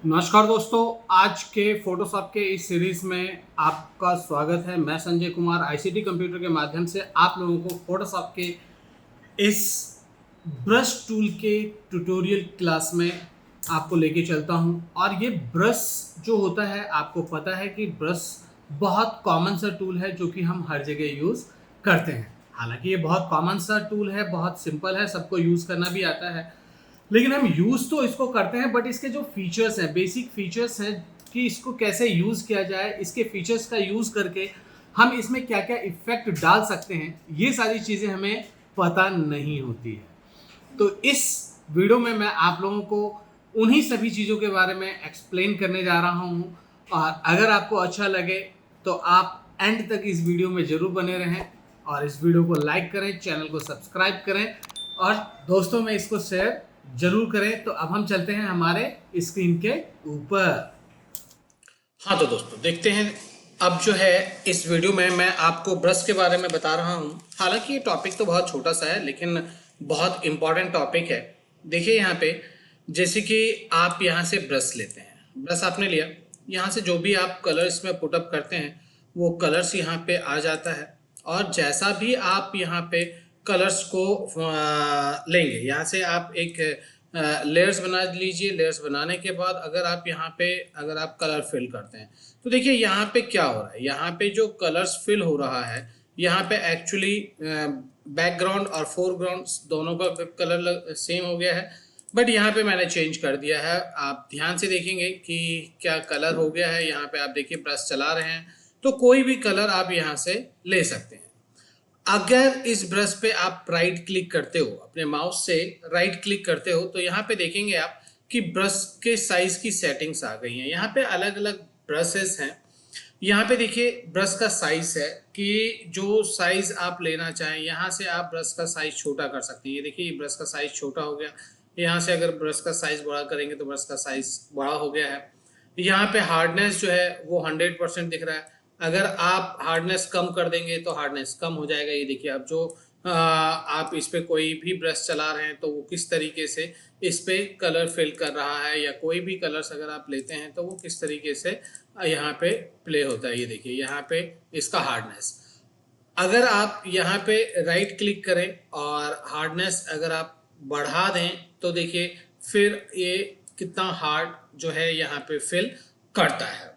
नमस्कार दोस्तों, आज के फोटोशॉप के इस सीरीज में आपका स्वागत है। मैं संजय कुमार आईसीटी कंप्यूटर के माध्यम से आप लोगों को फोटोशॉप के इस ब्रश टूल के ट्यूटोरियल क्लास में आपको लेके चलता हूं। और ये ब्रश जो होता है, आपको पता है कि ब्रश बहुत कॉमन सा टूल है जो कि हम हर जगह यूज़ करते हैं। हालांकि ये बहुत कॉमन सा टूल है, बहुत सिंपल है, सबको यूज़ करना भी आता है, लेकिन हम यूज़ तो इसको करते हैं, बट इसके जो फीचर्स हैं, बेसिक फीचर्स हैं कि इसको कैसे यूज़ किया जाए, इसके फीचर्स का यूज़ करके हम इसमें क्या क्या इफेक्ट डाल सकते हैं, ये सारी चीज़ें हमें पता नहीं होती है। तो इस वीडियो में मैं आप लोगों को उन्हीं सभी चीज़ों के बारे में एक्सप्लेन करने जा रहा हूँ। और अगर आपको अच्छा लगे तो आप एंड तक इस वीडियो में ज़रूर बने रहें और इस वीडियो को लाइक करें, चैनल को सब्सक्राइब करें और दोस्तों में इसको शेयर जरूर करें। तो अब हम चलते हैं हमारे स्क्रीन के ऊपर। हाँ तो दोस्तों देखते हैं। अब जो है इस वीडियो में मैं आपको ब्रश के बारे में बता रहा हूँ। हालांकि ये टॉपिक तो बहुत छोटा सा है, लेकिन बहुत इम्पॉर्टेंट टॉपिक है। देखिए यहाँ पे, जैसे कि आप यहाँ से ब्रश लेते हैं, ब्रश आपने लिया, यहाँ से जो भी आप कलर इसमें पुटअप करते हैं वो कलर्स यहाँ पे आ जाता है। और जैसा भी आप यहाँ पे कलर्स को लेंगे, यहाँ से आप एक लेयर्स बना लीजिए। लेयर्स बनाने के बाद अगर आप यहाँ पे अगर आप कलर फिल करते हैं तो देखिए यहाँ पे क्या हो रहा है। यहाँ पे जो कलर्स फिल हो रहा है, यहाँ पे एक्चुअली बैकग्राउंड और फोरग्राउंड दोनों का कलर सेम हो गया है, बट यहाँ पे मैंने चेंज कर दिया है। आप ध्यान से देखेंगे कि क्या कलर हो गया है। यहाँ पे आप देखिए ब्रश चला रहे हैं तो कोई भी कलर आप यहाँ से ले सकते हैं। अगर इस ब्रश पे आप राइट क्लिक करते हो, अपने माउस से राइट क्लिक करते हो, तो यहाँ पे देखेंगे आप कि ब्रश के साइज की सेटिंग्स आ गई हैं। यहाँ पे अलग अलग ब्रशेस हैं। यहाँ पे देखिए ब्रश का साइज है कि जो साइज आप लेना चाहें, यहाँ से आप ब्रश का साइज छोटा कर सकते हैं। ये देखिए ब्रश का साइज छोटा हो गया। यहाँ से अगर ब्रश का साइज बड़ा करेंगे तो ब्रश का साइज बड़ा हो गया है। यहाँ पे हार्डनेस जो है वो 100% दिख रहा है। अगर आप हार्डनेस कम कर देंगे तो हार्डनेस कम हो जाएगा। ये देखिए अब जो आप इस पे कोई भी ब्रश चला रहे हैं तो वो किस तरीके से इस पे कलर फिल कर रहा है, या कोई भी कलर्स अगर आप लेते हैं तो वो किस तरीके से यहाँ पे प्ले होता है। ये देखिए यहाँ पे इसका हार्डनेस, अगर आप यहाँ पे राइट क्लिक करें और हार्डनेस अगर आप बढ़ा दें तो देखिए फिर ये कितना हार्ड जो है यहाँ पे फिल करता है।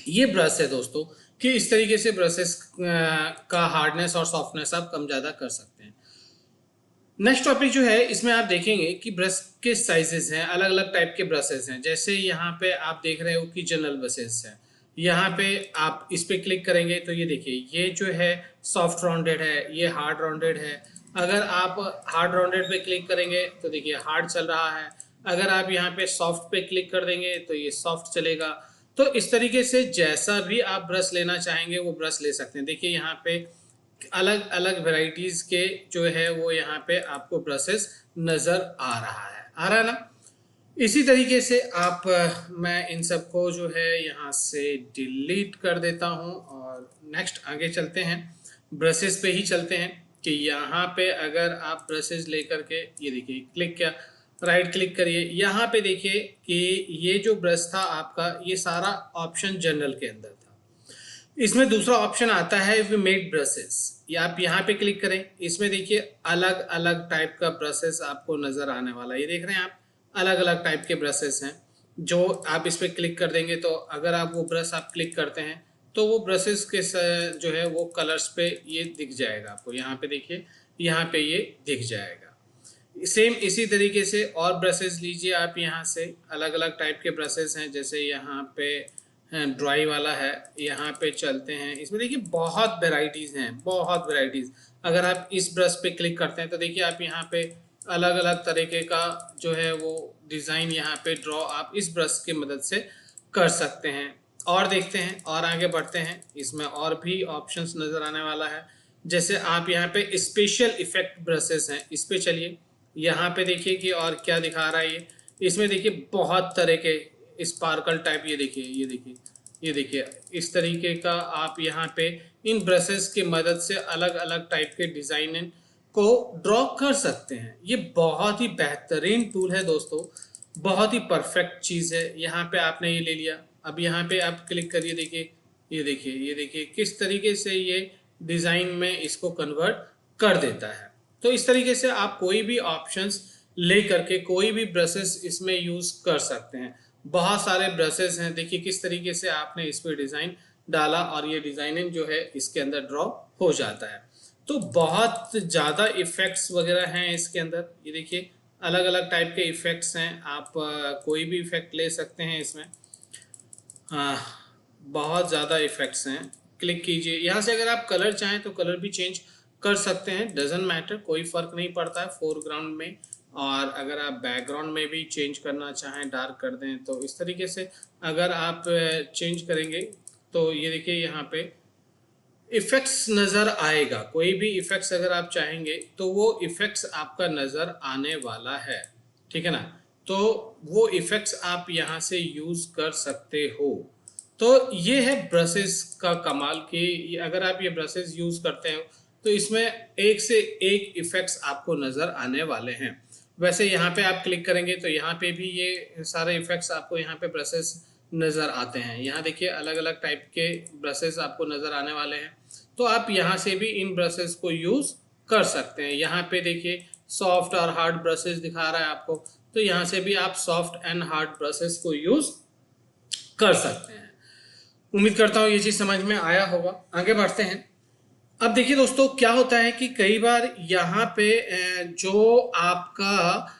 ये ब्रश है दोस्तों कि इस तरीके से ब्रशेस का हार्डनेस और सॉफ्टनेस आप कम ज़्यादा कर सकते हैं। नेक्स्ट टॉपिक जो है, इसमें आप देखेंगे कि ब्रश के साइजेस हैं, अलग अलग टाइप के ब्रशेस हैं। जैसे यहाँ पे आप देख रहे हो कि जनरल ब्रशेस हैं। यहाँ पे आप इस पे क्लिक करेंगे तो ये देखिए ये जो है सॉफ्ट राउंडेड है, ये हार्ड राउंडेड है। अगर आप हार्ड राउंडेड पे क्लिक करेंगे तो देखिए हार्ड चल रहा है। अगर आप यहाँ पे सॉफ्ट पे क्लिक कर देंगे तो ये सॉफ्ट चलेगा। तो इस तरीके से जैसा भी आप ब्रश लेना चाहेंगे वो ब्रश ले सकते हैं। देखिए यहाँ पे अलग अलग वेराइटीज के जो है वो यहाँ पे आपको ब्रशेस नजर आ रहा है ना। इसी तरीके से आप मैं इन सबको जो है यहाँ से डिलीट कर देता हूँ और नेक्स्ट आगे चलते हैं, ब्रशेस पे ही चलते हैं। कि यहाँ पे अगर आप ब्रशेस लेकर के ये देखिए क्लिक किया, राइट क्लिक करिए, यहाँ पे देखिए कि ये जो ब्रश था आपका, ये सारा ऑप्शन जनरल के अंदर था। इसमें दूसरा ऑप्शन आता है वी मेड ब्रशेस, या आप यहाँ पे क्लिक करें। इसमें देखिए अलग अलग टाइप का ब्रशेस आपको नजर आने वाला है। ये देख रहे हैं आप, अलग अलग टाइप के ब्रशेस हैं जो आप इस पे क्लिक कर देंगे तो अगर आप वो ब्रश आप क्लिक करते हैं तो वो ब्रशेस के जो है वो कलर्स पे ये दिख जाएगा आपको। यहाँ पे देखिए, यहाँ पे ये दिख जाएगा। सेम इसी तरीके से और ब्रशेस लीजिए आप। यहाँ से अलग अलग टाइप के ब्रशेस हैं, जैसे यहाँ पे ड्राई वाला है। यहाँ पे चलते हैं, इसमें देखिए बहुत वेराइटीज़ हैं, बहुत वेराइटीज़। अगर आप इस ब्रश पे क्लिक करते हैं तो देखिए आप यहाँ पे अलग अलग तरीके का जो है वो डिज़ाइन यहाँ पे ड्रॉ आप इस ब्रश की मदद से कर सकते हैं। और देखते हैं और आगे बढ़ते हैं, इसमें और भी ऑप्शंस नज़र आने वाला है। जैसे आप यहाँ पे स्पेशल इफेक्ट ब्रशेस हैं, इस पे चलिए। यहाँ पे देखिए कि और क्या दिखा रहा है ये। इसमें देखिए बहुत तरह के स्पार्कल टाइप, ये देखिए ये देखिए ये देखिए इस तरीके का आप यहाँ पे इन ब्रशेस की मदद से अलग अलग टाइप के डिज़ाइन को ड्रॉ कर सकते हैं। ये बहुत ही बेहतरीन टूल है दोस्तों, बहुत ही परफेक्ट चीज़ है। यहाँ पे आपने ये ले लिया, अब यहाँ पे आप क्लिक करिए, देखिए ये देखिए, ये देखिए किस तरीके से ये डिज़ाइन में इसको कन्वर्ट कर देता है। तो इस तरीके से आप कोई भी ऑप्शंस ले करके कोई भी ब्रशेस इसमें यूज़ कर सकते हैं। बहुत सारे ब्रशेस हैं, देखिए किस तरीके से आपने इस पर डिज़ाइन डाला और ये डिज़ाइनिंग जो है इसके अंदर ड्रॉ हो जाता है। तो बहुत ज़्यादा इफ़ेक्ट्स वगैरह हैं इसके अंदर, ये देखिए अलग अलग टाइप के इफ़ेक्ट्स हैं। आप कोई भी इफ़ेक्ट ले सकते हैं इसमें। हाँ, बहुत ज़्यादा इफ़ेक्ट्स हैं। क्लिक कीजिए, यहाँ से अगर आप कलर चाहें तो कलर भी चेंज कर सकते हैं, डजेंट मैटर, कोई फ़र्क नहीं पड़ता है फोरग्राउंड में। और अगर आप बैकग्राउंड में भी चेंज करना चाहें, डार्क कर दें, तो इस तरीके से अगर आप चेंज करेंगे तो ये देखिए यहाँ पे इफ़ेक्ट्स नज़र आएगा। कोई भी इफ़ेक्ट्स अगर आप चाहेंगे तो वो इफ़ेक्ट्स आपका नज़र आने वाला है, ठीक है ना। तो वो इफ़ेक्ट्स आप यहाँ से यूज़ कर सकते हो। तो ये है ब्रशेस का कमाल कि अगर आप ये ब्रशेस यूज़ करते हो तो इसमें एक से एक इफ़ेक्ट्स आपको नज़र आने वाले हैं। वैसे यहाँ पे आप क्लिक करेंगे तो यहाँ पे भी ये सारे इफ़ेक्ट्स आपको यहाँ पे ब्रशेस नज़र आते हैं। यहाँ देखिए अलग अलग टाइप के ब्रशेस आपको नज़र आने वाले हैं। तो आप यहाँ से भी इन ब्रशेस को यूज़ कर सकते हैं। यहाँ पे देखिए सॉफ्ट और हार्ड ब्रशेस दिखा रहा है आपको, तो यहाँ से भी आप सॉफ्ट एंड हार्ड ब्रशेस को यूज़ कर सकते हैं। उम्मीद करता हूँ ये चीज़ समझ में आया होगा। आगे बढ़ते हैं। अब देखिए दोस्तों क्या होता है कि कई बार यहाँ पे जो आपका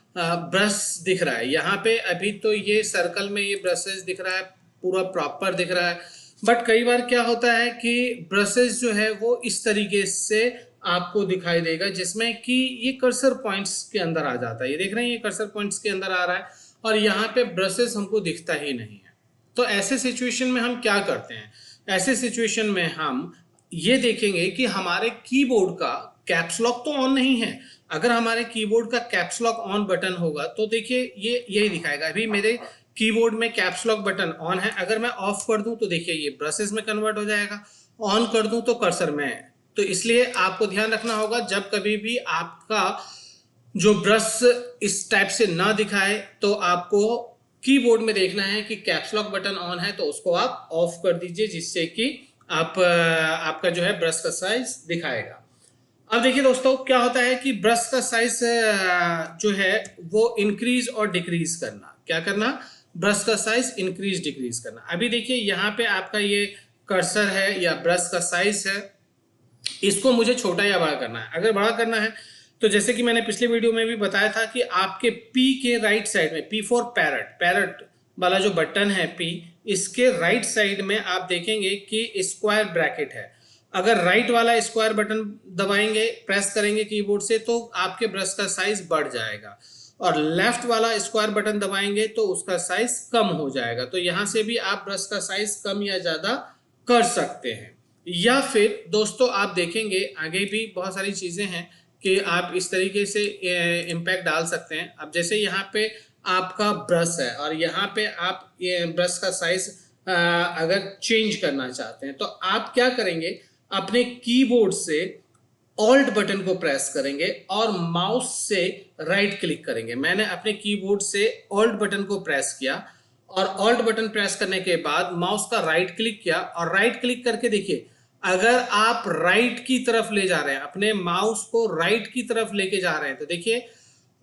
ब्रश दिख रहा है, यहाँ पे अभी तो ये सर्कल में ये ब्रशेस दिख रहा है, पूरा प्रॉपर दिख रहा है। बट कई बार क्या होता है कि ब्रशेस जो है वो इस तरीके से आपको दिखाई देगा जिसमें कि ये कर्सर पॉइंट्स के अंदर आ जाता है। ये देख रहे हैं, ये कर्सर पॉइंट्स के अंदर आ रहा है और यहाँ पे ब्रशेस हमको दिखता ही नहीं है। तो ऐसे सिचुएशन में हम क्या करते हैं? ऐसे सिचुएशन में हम ये देखेंगे कि हमारे कीबोर्ड का कैप्स लॉक तो ऑन नहीं है। अगर हमारे कीबोर्ड का कैप्स लॉक ऑन बटन होगा तो देखिए ये यही दिखाएगा। अभी मेरे कीबोर्ड में कैप्स लॉक बटन ऑन है, अगर मैं ऑफ कर दूं तो देखिए ये ब्रशेस में कन्वर्ट हो जाएगा, ऑन कर दूं तो कर्सर में है। तो इसलिए आपको ध्यान रखना होगा, जब कभी भी आपका जो ब्रश इस टाइप से ना दिखाए तो आपको कीबोर्ड में देखना है कि कैप्स लॉक बटन ऑन है, तो उसको आप ऑफ कर दीजिए, जिससे कि आपका जो है ब्रश का साइज दिखाएगा। अब देखिए दोस्तों क्या होता है कि ब्रश का साइज जो है वो इंक्रीज और डिक्रीज करना, क्या करना, ब्रश का साइज इंक्रीज डिक्रीज करना। अभी देखिए यहाँ पे आपका ये कर्सर है या ब्रश का साइज है, इसको मुझे छोटा या बड़ा करना है। अगर बड़ा करना है तो जैसे कि मैंने पिछले वीडियो में भी बताया था कि आपके P के राइट साइड में, P फॉर पैरट, पैरट वाला जो बटन है P, इसके राइट साइड में आप देखेंगे कि स्क्वायर ब्रैकेट है। अगर राइट वाला स्क्वायर बटन दबाएंगे, प्रेस करेंगे कीबोर्ड से, तो आपके ब्रश का साइज बढ़ जाएगा, और लेफ्ट वाला स्क्वायर बटन दबाएंगे तो उसका साइज कम हो जाएगा। तो यहाँ से भी आप ब्रश का साइज कम या ज़्यादा कर सकते हैं। या फिर दोस्तों आप देखेंगे आगे भी बहुत सारी चीज़ें हैं कि आप इस तरीके से इम्पैक्ट डाल सकते हैं। अब जैसे यहाँ पे आपका ब्रश है और यहाँ पे आप ये ब्रश का साइज अगर चेंज करना चाहते हैं तो आप क्या करेंगे, अपने कीबोर्ड से ऑल्ट बटन को प्रेस करेंगे और माउस से राइट क्लिक करेंगे। मैंने अपने कीबोर्ड से ऑल्ट बटन को प्रेस किया और ऑल्ट बटन प्रेस करने के बाद माउस का राइट क्लिक किया, और राइट क्लिक करके देखिए अगर आप राइट की तरफ ले जा रहे हैं, अपने माउस को राइट की तरफ लेके जा रहे हैं, तो देखिए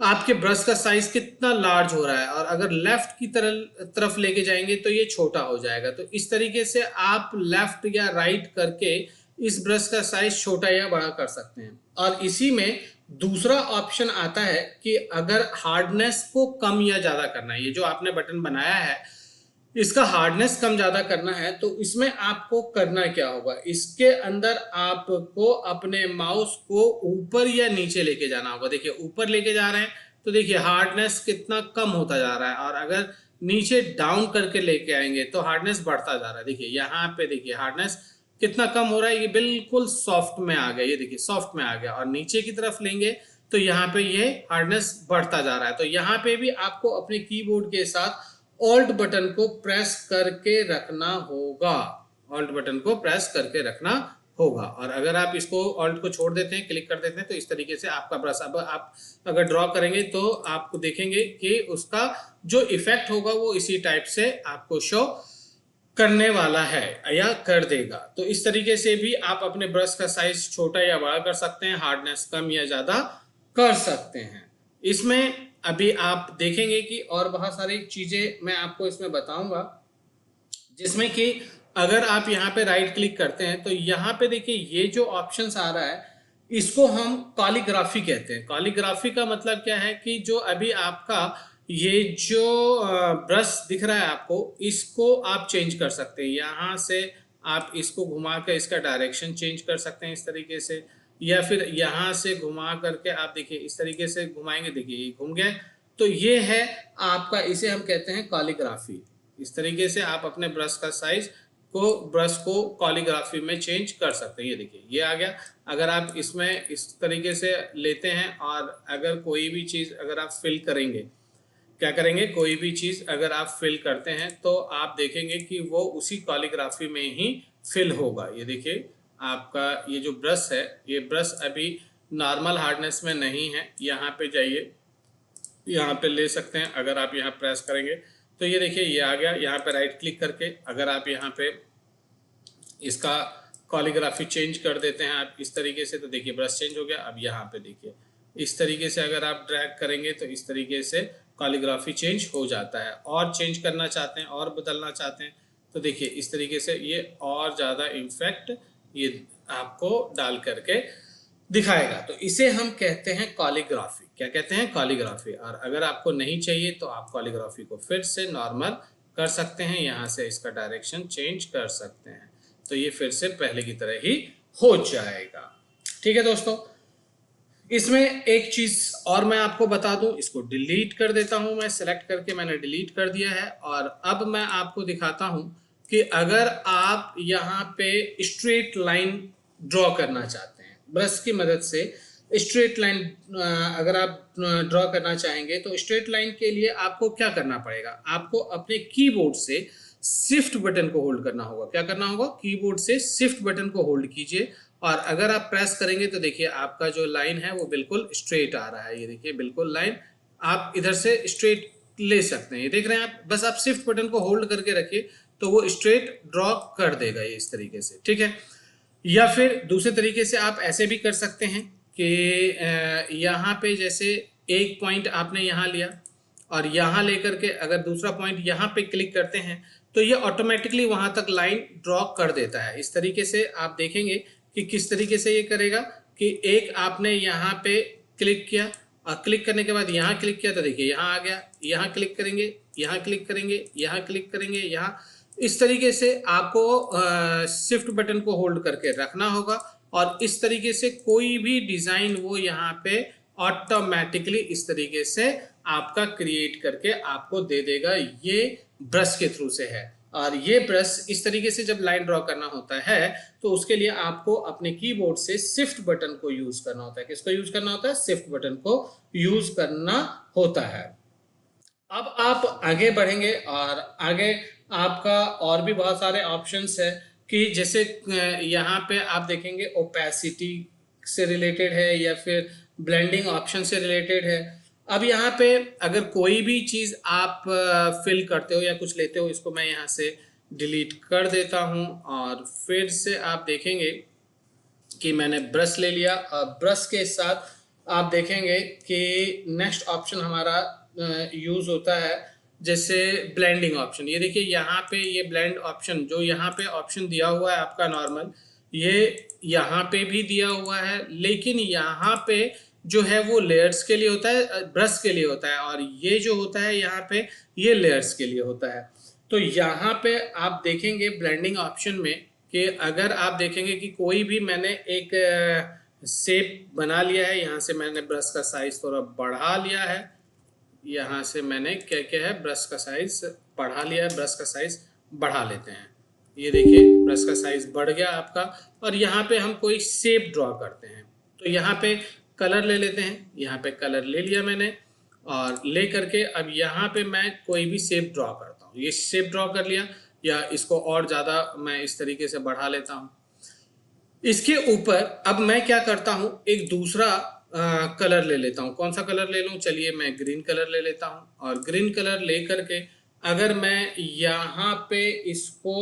आपके ब्रश का साइज कितना लार्ज हो रहा है, और अगर लेफ्ट की तरफ लेके जाएंगे तो ये छोटा हो जाएगा। तो इस तरीके से आप लेफ्ट या राइट करके इस ब्रश का साइज छोटा या बड़ा कर सकते हैं। और इसी में दूसरा ऑप्शन आता है कि अगर हार्डनेस को कम या ज्यादा करना है, ये जो आपने बटन बनाया है इसका हार्डनेस कम ज्यादा करना है, तो इसमें आपको करना क्या होगा, इसके अंदर आपको अपने माउस को ऊपर या नीचे लेके जाना होगा। देखिए ऊपर लेके जा रहे हैं तो देखिए हार्डनेस कितना कम होता जा रहा है, और अगर नीचे डाउन करके लेके आएंगे तो हार्डनेस बढ़ता जा रहा है। देखिए यहाँ पे देखिए हार्डनेस कितना कम हो रहा है, ये बिल्कुल सॉफ्ट में आ गया, ये देखिए सॉफ्ट में आ गया, और नीचे की तरफ लेंगे तो यहाँ पे ये हार्डनेस बढ़ता जा रहा है। तो यहाँ पे भी आपको अपने कीबोर्ड के साथ ऑल्ट बटन को प्रेस करके रखना होगा, ऑल्ट बटन को प्रेस करके रखना होगा। और अगर आप इसको ऑल्ट को छोड़ देते हैं, क्लिक कर देते हैं, तो इस तरीके से आपका ब्रश, अब आप अगर ड्रॉ करेंगे तो आपको देखेंगे कि उसका जो इफेक्ट होगा वो इसी टाइप से आपको शो करने वाला है या कर देगा। तो इस तरीके से भी आप अपने ब्रश का साइज छोटा या बड़ा कर सकते हैं, हार्डनेस कम या ज्यादा कर सकते हैं। इसमें अभी आप देखेंगे कि और बहुत सारी चीजें मैं आपको इसमें बताऊंगा, जिसमें कि अगर आप यहाँ पे राइट क्लिक करते हैं तो यहाँ पे देखिए ये जो ऑप्शंस आ रहा है इसको हम कॉलीग्राफी कहते हैं। कॉलीग्राफी का मतलब क्या है कि जो अभी आपका ये जो ब्रश दिख रहा है आपको, इसको आप चेंज कर सकते हैं। यहाँ से आप इसको घुमा कर इसका डायरेक्शन चेंज कर सकते हैं इस तरीके से, या फिर यहाँ से घुमा करके आप देखिए इस तरीके से घुमाएंगे, देखिए ये घूम गया। तो ये है आपका, इसे हम कहते हैं कॉलीग्राफी। इस तरीके से आप अपने ब्रश का साइज को, ब्रश को कॉलीग्राफी में चेंज कर सकते हैं। ये देखिए ये आ गया। अगर आप इसमें इस तरीके से लेते हैं और अगर कोई भी चीज़ अगर आप फिल करेंगे, क्या करेंगे, कोई भी चीज़ अगर आप फिल करते हैं तो आप देखेंगे कि वो उसी कॉलीग्राफी में ही फिल होगा। ये देखिए आपका ये जो ब्रश है, ये ब्रश अभी नॉर्मल हार्डनेस में नहीं है। यहाँ पे जाइए, यहाँ पे ले सकते हैं। अगर आप यहाँ प्रेस करेंगे तो ये देखिए ये आ गया। यहाँ पे राइट क्लिक करके अगर आप यहाँ पे इसका कॉलीग्राफी चेंज कर देते हैं आप इस तरीके से, तो देखिए ब्रश चेंज हो गया। अब यहाँ पे देखिए इस तरीके से अगर आप ड्रैग करेंगे तो इस तरीके से कॉलीग्राफी चेंज हो जाता है। और चेंज करना चाहते हैं और बदलना चाहते हैं तो देखिए इस तरीके से ये और ज़्यादा इम्फेक्ट ये आपको डाल करके दिखाएगा। तो इसे हम कहते हैं कॉलीग्राफी। क्या कहते हैं, कॉलीग्राफी। और अगर आपको नहीं चाहिए तो आप कॉलीग्राफी को फिर से नॉर्मल कर सकते हैं, यहाँ से इसका डायरेक्शन चेंज कर सकते हैं, तो ये फिर से पहले की तरह ही हो जाएगा। ठीक है दोस्तों, इसमें एक चीज और मैं आपको बता दूं, इसको डिलीट कर देता हूं। मैं सेलेक्ट करके मैंने डिलीट कर दिया है। और अब मैं आपको दिखाता हूं कि अगर आप यहाँ पे स्ट्रेट लाइन ड्रॉ करना चाहते हैं ब्रश की मदद से, स्ट्रेट लाइन अगर आप ड्रॉ करना चाहेंगे तो स्ट्रेट लाइन के लिए आपको क्या करना पड़ेगा, आपको अपने कीबोर्ड से शिफ्ट बटन को होल्ड करना होगा। क्या करना होगा, कीबोर्ड से शिफ्ट बटन को होल्ड कीजिए और अगर आप प्रेस करेंगे तो देखिए आपका जो लाइन है वो बिल्कुल स्ट्रेट आ रहा है। ये देखिए बिल्कुल लाइन आप इधर से स्ट्रेट ले सकते हैं। ये देख रहे हैं आप, बस आप शिफ्ट बटन को होल्ड करके रखिए तो वो स्ट्रेट ड्रॉ कर देगा ये इस तरीके से। ठीक है, या फिर दूसरे तरीके से आप ऐसे भी कर सकते हैं कि यहाँ पे जैसे एक पॉइंट आपने यहाँ लिया और यहाँ लेकर के अगर दूसरा पॉइंट यहाँ पे क्लिक करते हैं तो ये ऑटोमेटिकली वहां तक लाइन ड्रॉ कर देता है। इस तरीके से आप देखेंगे कि किस तरीके से ये करेगा कि एक आपने यहाँ पे क्लिक किया और क्लिक करने के बाद यहाँ क्लिक किया तो देखिए यहाँ आ गया, यहाँ क्लिक करेंगे, यहाँ क्लिक करेंगे, यहाँ क्लिक करेंगे, यहाँ। इस तरीके से आपको शिफ्ट बटन को होल्ड करके रखना होगा और इस तरीके से कोई भी डिजाइन वो यहाँ पे ऑटोमेटिकली इस तरीके से आपका क्रिएट करके आपको दे देगा। ये ब्रश के थ्रू से है। और ये ब्रश इस तरीके से जब लाइन ड्रॉ करना होता है तो उसके लिए आपको अपने कीबोर्ड से शिफ्ट बटन को यूज करना होता है। किसको यूज करना होता है, शिफ्ट बटन को यूज करना होता है। अब आप आगे बढ़ेंगे और आगे आपका और भी बहुत सारे ऑप्शंस है कि जैसे यहाँ पे आप देखेंगे ओपेसिटी से रिलेटेड है या फिर ब्लेंडिंग ऑप्शन से रिलेटेड है। अब यहाँ पे अगर कोई भी चीज़ आप फिल करते हो या कुछ लेते हो, इसको मैं यहाँ से डिलीट कर देता हूँ और फिर से आप देखेंगे कि मैंने ब्रश ले लिया और ब्रश के साथ आप देखेंगे कि नेक्स्ट ऑप्शन हमारा यूज होता है जैसे ब्लेंडिंग ऑप्शन। ये देखिए यहाँ पे ये ब्लेंड ऑप्शन जो यहाँ पे ऑप्शन दिया हुआ है आपका नॉर्मल, ये यहाँ पे भी दिया हुआ है, लेकिन यहाँ पे जो है वो लेयर्स के लिए होता है, ब्रश के लिए होता है, और ये जो होता है यहाँ पे ये लेयर्स के लिए होता है। तो यहाँ पे आप देखेंगे ब्लेंडिंग ऑप्शन में कि अगर आप देखेंगे कि कोई भी मैंने एक शेप बना लिया है, यहाँ से मैंने ब्रश का साइज थोड़ा बढ़ा लिया है, यहाँ से मैंने क्या किया है ब्रश का साइज बढ़ा लिया है, ब्रश का साइज बढ़ा लेते हैं। ये देखिए ब्रश का साइज बढ़ गया आपका। और यहाँ पे हम कोई शेप ड्रॉ करते हैं तो यहाँ पे कलर ले लेते हैं। यहाँ पे कलर ले लिया मैंने और ले करके अब यहाँ पे मैं कोई भी शेप ड्रॉ करता हूँ। ये शेप ड्रॉ कर लिया, या इसको और ज़्यादा मैं इस तरीके से बढ़ा लेता हूँ। इसके ऊपर अब मैं क्या करता हूं, एक दूसरा कलर ले लेता हूं। कौन सा कलर ले लूं? चलिए मैं ग्रीन कलर ले लेता हूं। और ग्रीन कलर ले करके अगर मैं यहाँ पे इसको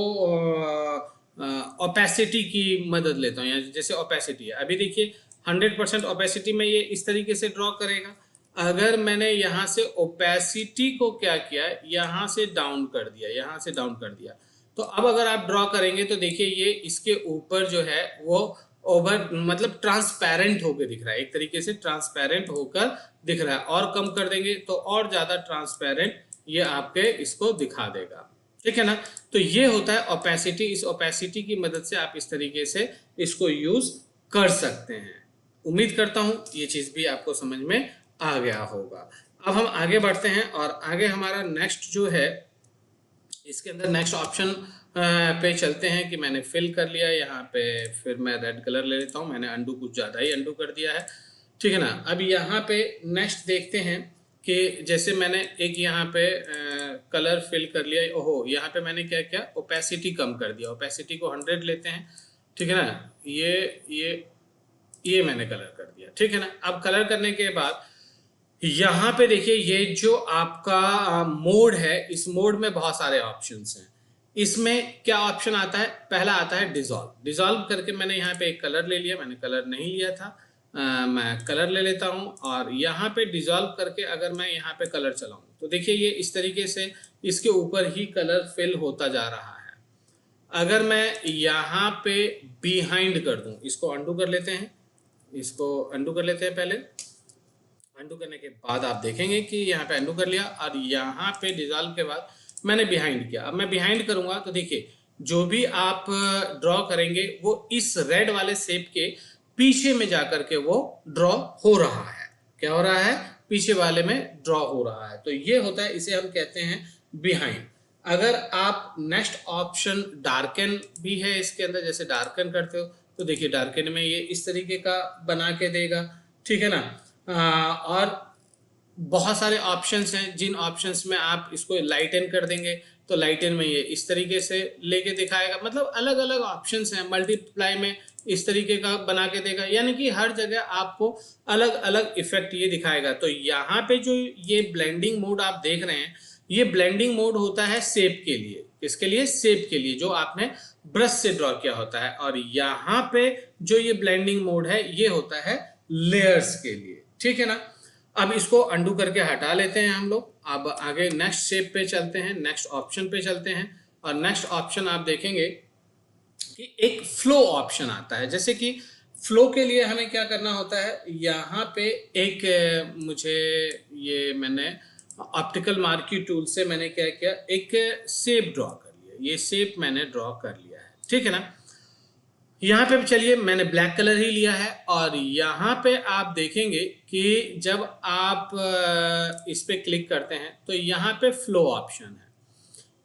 ओपेसिटी की मदद लेता हूँ, जैसे ओपेसिटी है, अभी देखिए 100% ओपेसिटी में ये इस तरीके से ड्रॉ करेगा। अगर मैंने यहाँ से ओपेसिटी को क्या किया, यहाँ से डाउन कर दिया, यहाँ से डाउन कर दिया, तो अब अगर आप ड्रॉ करेंगे तो देखिए ये इसके ऊपर जो है वो ओवर मतलब ट्रांसपेरेंट होकर दिख रहा है, एक तरीके से ट्रांसपेरेंट होकर दिख रहा है। और कम कर देंगे तो और ज्यादा ट्रांसपेरेंट ये आपके इसको दिखा देगा, ठीक है ना। तो ये होता है ओपेसिटी। इस ओपेसिटी की मदद से आप इस तरीके से इसको यूज कर सकते हैं। उम्मीद करता हूं ये चीज भी आपको समझ में आ गया होगा। अब हम आगे बढ़ते हैं और आगे हमारा नेक्स्ट जो है, इसके अंदर नेक्स्ट ऑप्शन पे चलते हैं कि मैंने फिल कर लिया यहाँ पे, फिर मैं रेड कलर ले लेता हूँ। मैंने अंडू कुछ ज़्यादा ही अंडू कर दिया है, ठीक है ना। अब यहाँ पे नेक्स्ट देखते हैं कि जैसे मैंने एक यहाँ पे कलर फिल कर लिया। ओहो, यहाँ पे मैंने क्या किया, ओपेसिटी कम कर दिया। ओपेसिटी को 100 लेते हैं, ठीक है ना। ये मैंने कलर कर दिया, ठीक है ना। अब कलर करने के बाद यहाँ पे देखिए ये जो आपका मोड है, इस मोड में बहुत सारे ऑप्शंस हैं। इसमें क्या ऑप्शन आता है? पहला आता है डिसॉल्व। डिसॉल्व करके मैंने यहाँ पे एक कलर ले लिया, मैंने कलर नहीं लिया था, मैं कलर ले लेता हूँ। और यहाँ पे डिसॉल्व करके अगर मैं यहाँ पे कलर चलाऊँ तो देखिए ये इस तरीके से इसके ऊपर ही कलर फिल होता जा रहा है। अगर मैं यहाँ पे बिहाइंड कर दूँ, इसको अंडू कर लेते हैं, इसको अंडू कर लेते हैं पहले। अंडू करने के बाद आप देखेंगे कि यहाँ पे अंडू कर लिया और यहाँ पे डिसॉल्व के बाद मैंने बिहाइंड किया। अब मैं बिहाइंड करूंगा तो देखिए जो भी आप ड्रॉ करेंगे वो इस रेड वाले शेप के पीछे में जाकर के वो ड्रॉ हो रहा है। क्या हो रहा है? पीछे वाले में ड्रॉ हो रहा है। तो ये होता है, इसे हम कहते हैं बिहाइंड। अगर आप नेक्स्ट ऑप्शन डार्कन भी है इसके अंदर, जैसे डार्कन करते हो तो देखिए डार्कन में ये इस तरीके का बना के देगा, ठीक है ना। और बहुत सारे ऑप्शंस हैं, जिन ऑप्शंस में आप इसको लाइटन कर देंगे तो लाइटन में ये इस तरीके से लेके दिखाएगा। मतलब अलग अलग ऑप्शंस हैं। मल्टीप्लाई में इस तरीके का बना के देगा, यानी कि हर जगह आपको अलग अलग इफेक्ट ये दिखाएगा। तो यहाँ पे जो ये ब्लेंडिंग मोड आप देख रहे हैं, ये ब्लेंडिंग मोड होता है शेप के लिए। किसके लिए? शेप के लिए, जो आपने ब्रश से ड्रॉ किया होता है। और यहाँ पे जो ये ब्लेंडिंग मोड है ये होता है लेयर्स के लिए, ठीक है ना। अब इसको अंडू करके हटा लेते हैं हम लोग। अब आगे नेक्स्ट शेप पे चलते हैं, नेक्स्ट ऑप्शन पे चलते हैं। और नेक्स्ट ऑप्शन आप देखेंगे कि एक फ्लो ऑप्शन आता है। जैसे कि फ्लो के लिए हमें क्या करना होता है, यहाँ पे एक मुझे ये मैंने ऑप्टिकल मार्की टूल से मैंने क्या किया, एक शेप ड्रॉ कर लिया। ये शेप मैंने ड्रॉ कर लिया है, ठीक है ना। यहाँ पे चलिए मैंने ब्लैक कलर ही लिया है। और यहाँ पे आप देखेंगे कि जब आप इस पे क्लिक करते हैं तो यहाँ पे फ्लो ऑप्शन है।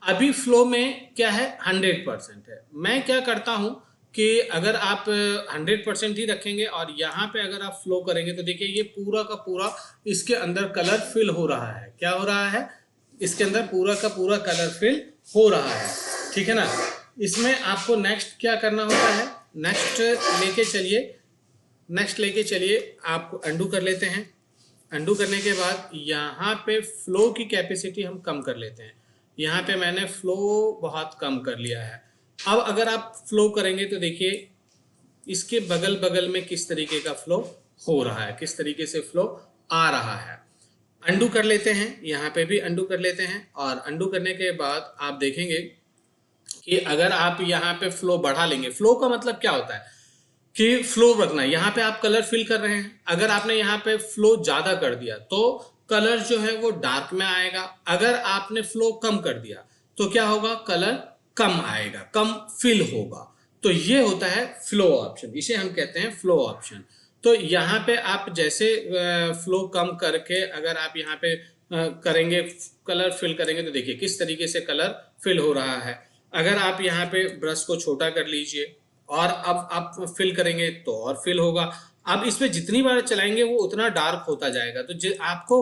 अभी फ्लो में क्या है, 100% है। मैं क्या करता हूँ कि अगर आप 100% ही रखेंगे और यहाँ पे अगर आप फ्लो करेंगे तो देखिए ये पूरा का पूरा इसके अंदर कलर फिल हो रहा है। क्या हो रहा है? इसके अंदर पूरा का पूरा कलर फिल हो रहा है, ठीक है ना। इसमें आपको नेक्स्ट क्या करना होता है, नेक्स्ट लेके चलिए आपको अंडू कर लेते हैं। अंडू करने के बाद यहाँ पे फ्लो की कैपेसिटी हम कम कर लेते हैं। यहाँ पे मैंने फ्लो बहुत कम कर लिया है। अब अगर आप फ्लो करेंगे तो देखिए इसके बगल बगल में किस तरीके का फ्लो हो रहा है, किस तरीके से फ्लो आ रहा है। अंडू कर लेते हैं, यहाँ पे भी अंडू कर लेते हैं। और अंडू करने के बाद आप देखेंगे कि अगर आप यहाँ पे फ्लो बढ़ा लेंगे, फ्लो का मतलब क्या होता है कि फ्लो रखना है। यहाँ पे आप कलर फिल कर रहे हैं, अगर आपने यहाँ पे फ्लो ज्यादा कर दिया तो कलर जो है वो डार्क में आएगा। अगर आपने फ्लो कम कर दिया तो क्या होगा, कलर कम आएगा, कम फिल होगा। तो ये होता है फ्लो ऑप्शन, इसे हम कहते हैं फ्लो ऑप्शन। तो यहाँ पे आप जैसे फ्लो कम करके अगर आप यहाँ पे करेंगे, कलर फिल करेंगे तो देखिए किस तरीके से कलर फिल हो रहा है। अगर आप यहाँ पे ब्रश को छोटा कर लीजिए और अब आप फिल करेंगे तो और फिल होगा। अब इसमें जितनी बार चलाएंगे वो उतना डार्क होता जाएगा। तो आपको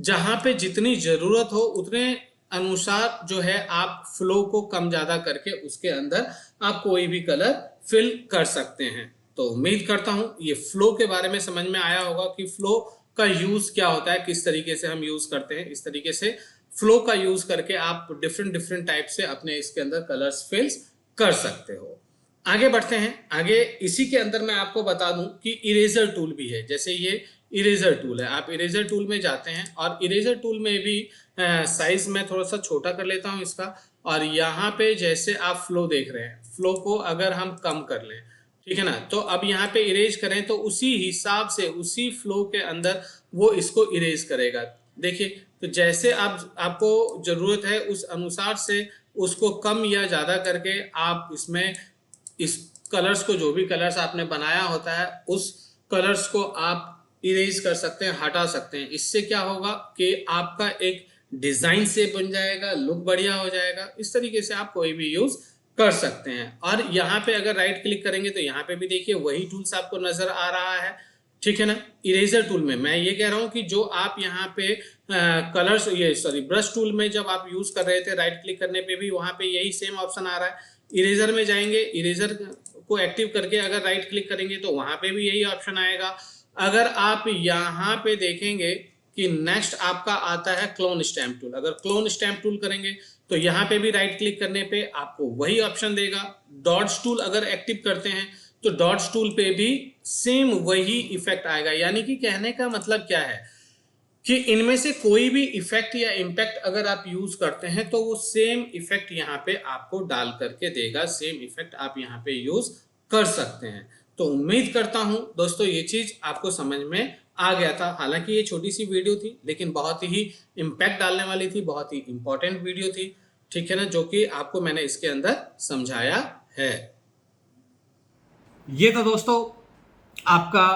जहाँ पे जितनी जरूरत हो उतने अनुसार जो है आप फ्लो को कम ज़्यादा करके उसके अंदर आप कोई भी कलर फिल कर सकते हैं। तो उम्मीद करता हूँ ये फ्लो के बारे में समझ में आया होगा कि फ्लो का यूज़ क्या होता है, किस तरीके से हम यूज़ करते हैं। इस तरीके से फ्लो का यूज़ करके आप डिफरेंट डिफरेंट टाइप से अपने इसके अंदर कलर्स फिल्स कर सकते हो। आगे बढ़ते हैं। आगे इसी के अंदर मैं आपको बता दूं कि इरेजर टूल भी है। जैसे ये इरेजर टूल है, आप इरेजर टूल में जाते हैं और इरेजर टूल में भी साइज मैं थोड़ा सा छोटा कर लेता हूं इसका। और यहाँ पे जैसे आप फ्लो देख रहे हैं, फ्लो को अगर हम कम कर लें, ठीक है ना, तो अब यहाँ पे इरेज करें तो उसी हिसाब से उसी फ्लो के अंदर वो इसको इरेज करेगा। देखिए, तो जैसे आपको जरूरत है उस अनुसार से उसको कम या ज्यादा करके आप इसमें इस कलर्स को, जो भी कलर्स आपने बनाया होता है उस कलर्स को आप इरेज कर सकते हैं, हटा सकते हैं। इससे क्या होगा कि आपका एक डिजाइन से बन जाएगा, लुक बढ़िया हो जाएगा। इस तरीके से आप कोई भी यूज कर सकते हैं। और यहाँ पे अगर राइट क्लिक करेंगे तो यहाँ पे भी देखिए वही टूल्स आपको नजर आ रहा है, ठीक है ना। इरेजर टूल में मैं ये कह रहा हूँ कि जो आप यहाँ पे कलर्स, ये सॉरी ब्रश टूल में जब आप यूज कर रहे थे, राइट क्लिक करने पे भी वहां पे यही सेम ऑप्शन आ रहा है। इरेजर में जाएंगे, इरेजर को एक्टिव करके अगर राइट क्लिक करेंगे तो वहां पे भी यही ऑप्शन आएगा। अगर आप यहाँ पे देखेंगे कि नेक्स्ट आपका आता है क्लोन स्टैम्प टूल, अगर क्लोन स्टैम्प टूल करेंगे तो यहाँ पे भी राइट क्लिक करने पे आपको वही ऑप्शन देगा। डॉट्स टूल अगर एक्टिव करते हैं तो डॉट्स टूल पे भी सेम वही इफेक्ट आएगा। यानी कि कहने का मतलब क्या है कि इनमें से कोई भी इफेक्ट या इम्पैक्ट अगर आप यूज करते हैं तो वो सेम इफेक्ट यहाँ पे आपको डाल करके देगा, सेम इफेक्ट आप यहाँ पे यूज कर सकते हैं। तो उम्मीद करता हूं दोस्तों ये चीज आपको समझ में आ गया था। हालांकि ये छोटी सी वीडियो थी लेकिन बहुत ही इम्पैक्ट डालने वाली थी, बहुत ही इंपॉर्टेंट वीडियो थी, ठीक है ना, जो कि आपको मैंने इसके अंदर समझाया है। ये तो दोस्तों आपका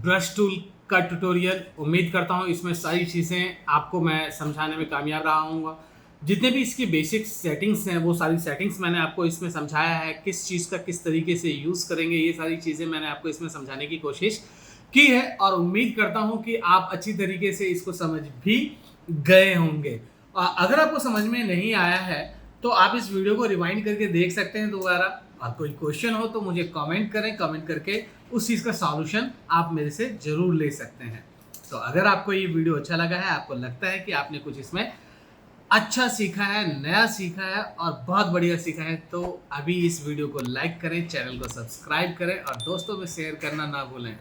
ब्रश टूल का ट्यूटोरियल। उम्मीद करता हूँ इसमें सारी चीज़ें आपको मैं समझाने में कामयाब रहा हूँगा। जितने भी इसकी बेसिक सेटिंग्स हैं वो सारी सेटिंग्स मैंने आपको इसमें समझाया है, किस चीज़ का किस तरीके से यूज़ करेंगे ये सारी चीज़ें मैंने आपको इसमें समझाने की कोशिश की है। और उम्मीद करता हूँ कि आप अच्छी तरीके से इसको समझ भी गए होंगे। अगर आपको समझ में नहीं आया है तो आप इस वीडियो को रिवाइंड करके देख सकते हैं दोबारा। और कोई क्वेश्चन हो तो मुझे कमेंट करें, कमेंट करके उस चीज़ का सॉल्यूशन आप मेरे से ज़रूर ले सकते हैं। तो अगर आपको ये वीडियो अच्छा लगा है, आपको लगता है कि आपने कुछ इसमें अच्छा सीखा है, नया सीखा है और बहुत बढ़िया सीखा है, तो अभी इस वीडियो को लाइक करें, चैनल को सब्सक्राइब करें और दोस्तों में शेयर करना ना भूलें।